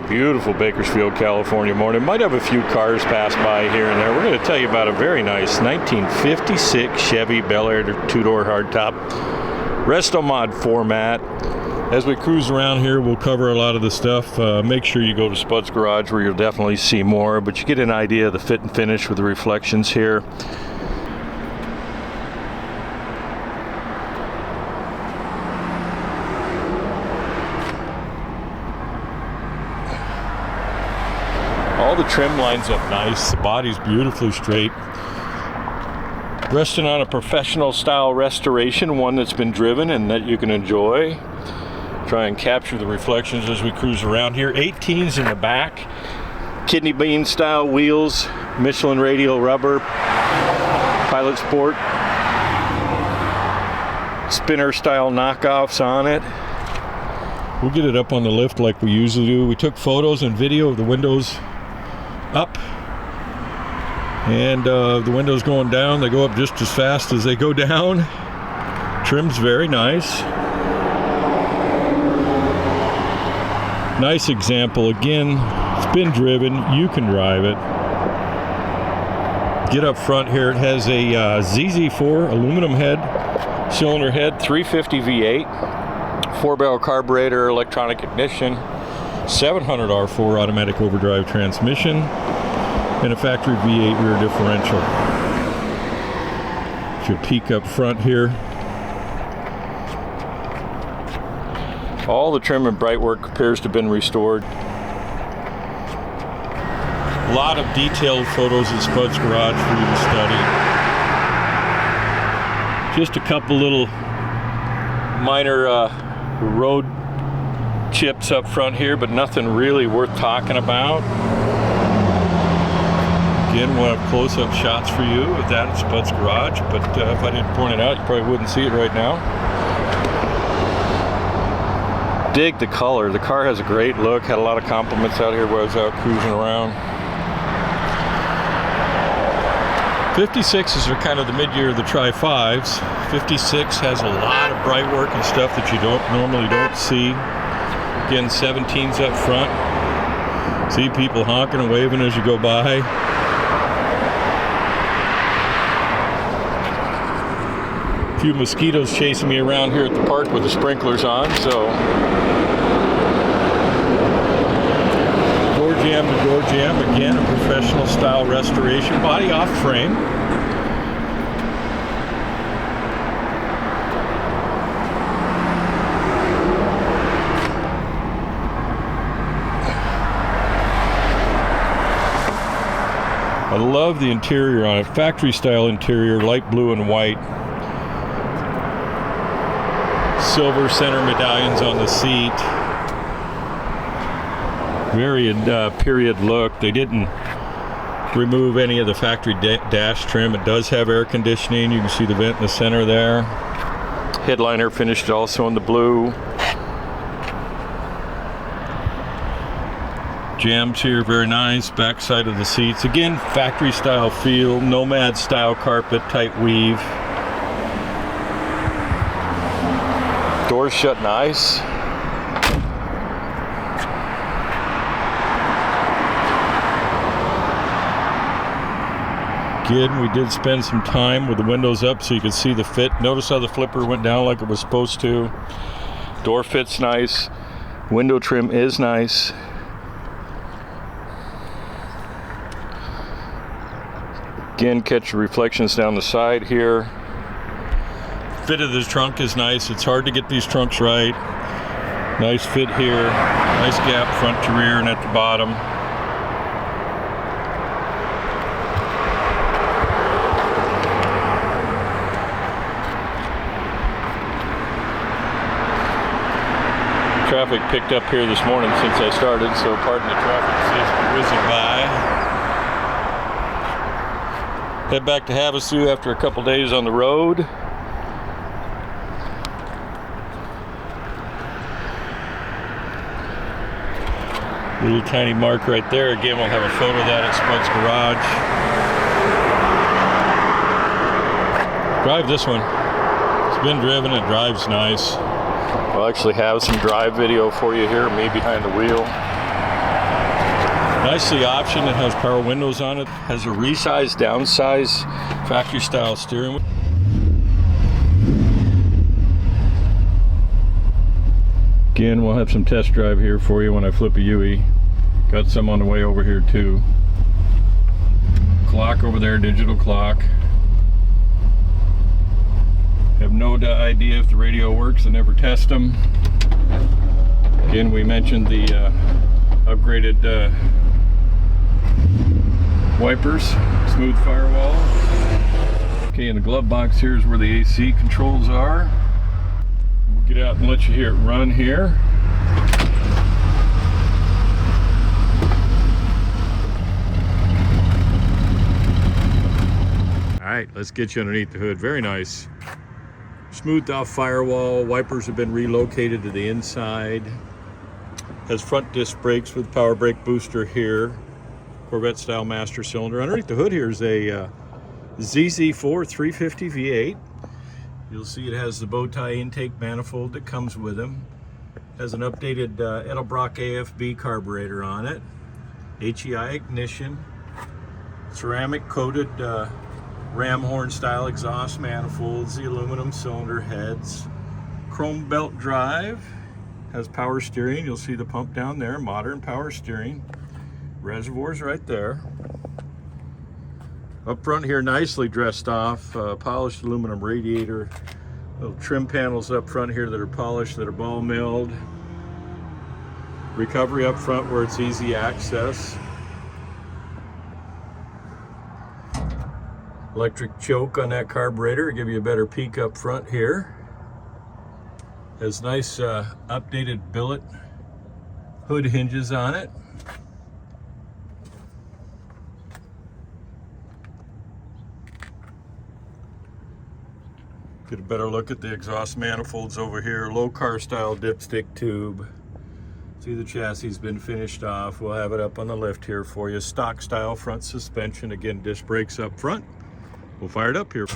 beautiful Bakersfield, California morning. Might have a few cars pass by here and there. We're going to tell you about a very nice 1956 Chevy Belair two-door hardtop, Resto-Mod format. As we cruise around here, we'll cover a lot of the stuff. Make sure you go to Spud's Garage where you'll definitely see more, but you get an idea of the fit and finish with the reflections here. All the trim lines up nice. The body's beautifully straight. Resting on a professional style restoration, one that's been driven and that you can enjoy. Try and capture the reflections as we cruise around here. 18s in the back. Kidney bean style wheels. Michelin radial rubber. Pilot Sport. Spinner style knockoffs on it. We'll get it up on the lift like we usually do. We took photos and video of the windows up, and the windows going down. They go up just as fast as they go down. Trim's very nice. Nice example. Again, it's been driven. You can drive it. Get up front here. It has a ZZ4 aluminum head, cylinder head, 350 V8, 4-barrel carburetor, electronic ignition, 700R4 automatic overdrive transmission, and a factory V8 rear differential. If you peek up front here, all the trim and bright work appears to have been restored. A lot of detailed photos at Spud's Garage for you to study. Just a couple little minor road chips up front here, but nothing really worth talking about. Again, we'll have close-up shots for you with that at Spud's Garage, but if I didn't point it out, you probably wouldn't see it right now. Dig the color. The car has a great look. Had a lot of compliments out here while I was out cruising around. 56s are kind of the mid-year of the Tri-5s. 56 has a lot of bright work and stuff that you normally don't see. Again, 17s up front. See people honking and waving as you go by. A few mosquitoes chasing me around here at the park with the sprinklers on, so. Door jam to door jam. Again, a professional style restoration. Body off frame. I love the interior on it. Factory style interior, light blue and white. Silver center medallions on the seat. Very period look. They didn't remove any of the factory dash trim. It does have air conditioning. You can see the vent in the center there. Headliner finished also in the blue. Jams here, very nice. Back side of the seats. Again, factory style feel. Nomad style carpet, tight weave. Doors shut nice. Again, we did spend some time with the windows up so you could see the fit. Notice how the flipper went down like it was supposed to. Door fit's nice. Window trim is nice. Again, catch the reflections down the side here. Fit of the trunk is nice. It's hard to get these trunks right. Nice fit here. Nice gap front to rear and at the bottom. Traffic picked up here this morning since I started, so pardon the traffic just whizzing by. Head back to Havasu after a couple days on the road. Little tiny mark right there. Again, we'll have a photo of that at Spud's Garage. Drive this one. It's been driven. It drives nice. I'll actually have some drive video for you here, me behind the wheel. Nicely optioned. It has power windows on it. Has a resized, downsize, factory style steering wheel. Again, we'll have some test drive here for you when I flip a UE. Got some on the way over here too. Clock over there, digital clock. Have no idea if the radio works. I never test them. Again, we mentioned the upgraded wipers, smooth firewall. Okay, in the glove box here is where the AC controls are. We'll get out and let you hear it run here. All right, let's get you underneath the hood. Very nice. Smoothed off firewall. Wipers have been relocated to the inside. Has front disc brakes with power brake booster here. Corvette style master cylinder. Underneath the hood here is a ZZ4 350 V8. You'll see it has the bow tie intake manifold that comes with them. Has an updated Edelbrock AFB carburetor on it. H.E.I. ignition. Ceramic coated ram horn style exhaust manifolds. The aluminum cylinder heads. Chrome belt drive. Has power steering. You'll see the pump down there. Modern power steering. Reservoir's right there. Up front here, nicely dressed off, polished aluminum radiator. Little trim panels up front here that are polished, that are ball milled. Recovery up front where it's easy access. Electric choke on that carburetor, give you a better peek up front here. Has nice updated billet hood hinges on it. Get a better look at the exhaust manifolds over here. Low car style dipstick tube. See the chassis has been finished off. We'll have it up on the lift here for you. Stock style front suspension. Again, disc brakes up front. We'll fire it up here.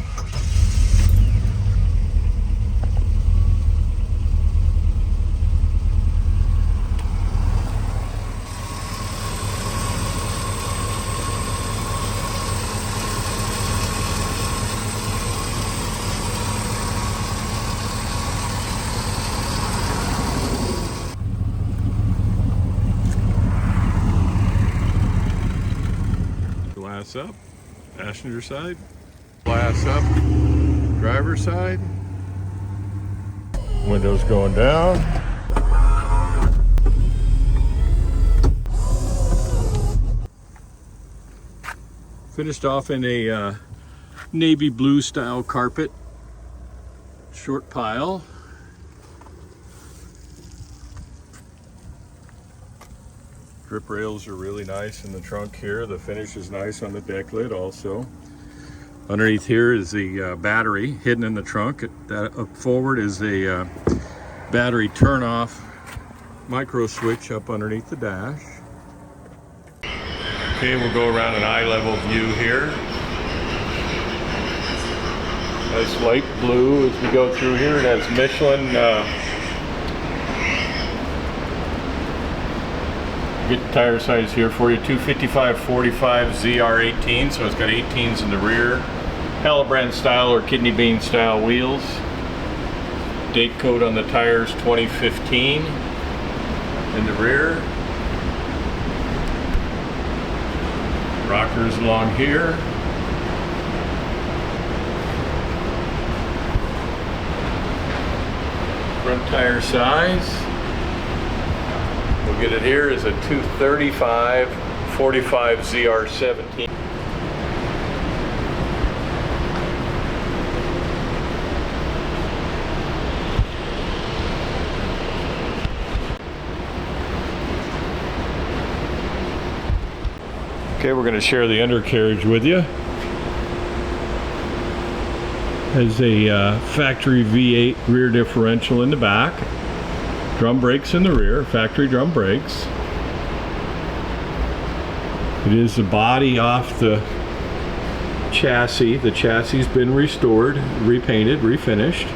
Glass up, passenger side, glass up, driver side, windows going down. Finished off in a navy blue style carpet, short pile. Grip rails are really nice in the trunk here. The finish is nice on the deck lid also. Underneath here is the battery hidden in the trunk. That up forward is a battery turn off micro switch up underneath the dash. Okay, we'll go around an eye level view here. Nice light blue as we go through here. It has Michelin get the tire size here for you. 255/45 ZR18, so it's got 18s in the rear. Halibrand style or kidney bean style wheels. Date code on the tires 2015 in the rear. Rockers along here. Front tire size. We'll get it here is a 235/45 ZR17. Okay, we're going to share the undercarriage with you. Has a factory V8 rear differential in the back. Drum brakes in the rear, factory drum brakes. It is the body off the chassis. The chassis has been restored, repainted, refinished.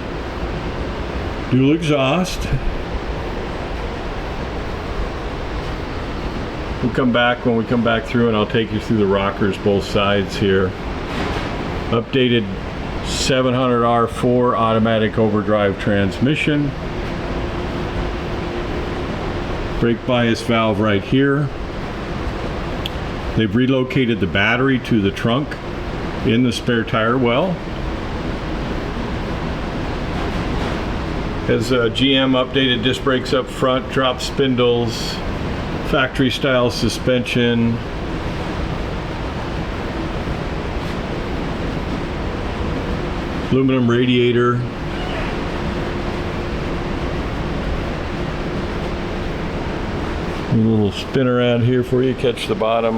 Dual exhaust. We'll come back when we come back through, and I'll take you through the rockers both sides here. Updated 700R4 automatic overdrive transmission. Brake bias valve right here. They've relocated the battery to the trunk in the spare tire well. Has GM updated disc brakes up front, drop spindles, factory style suspension. Aluminum radiator. A little spin around here for you, catch the bottom,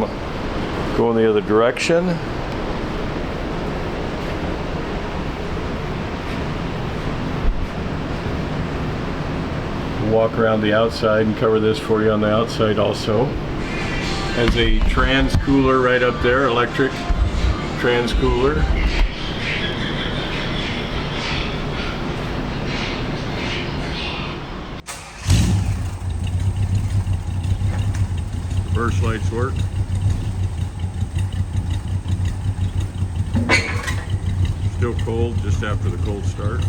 go in the other direction. Walk around the outside and cover this for you on the outside also. Has a trans cooler right up there, electric trans cooler. Reverse lights work. Still cold just after the cold start.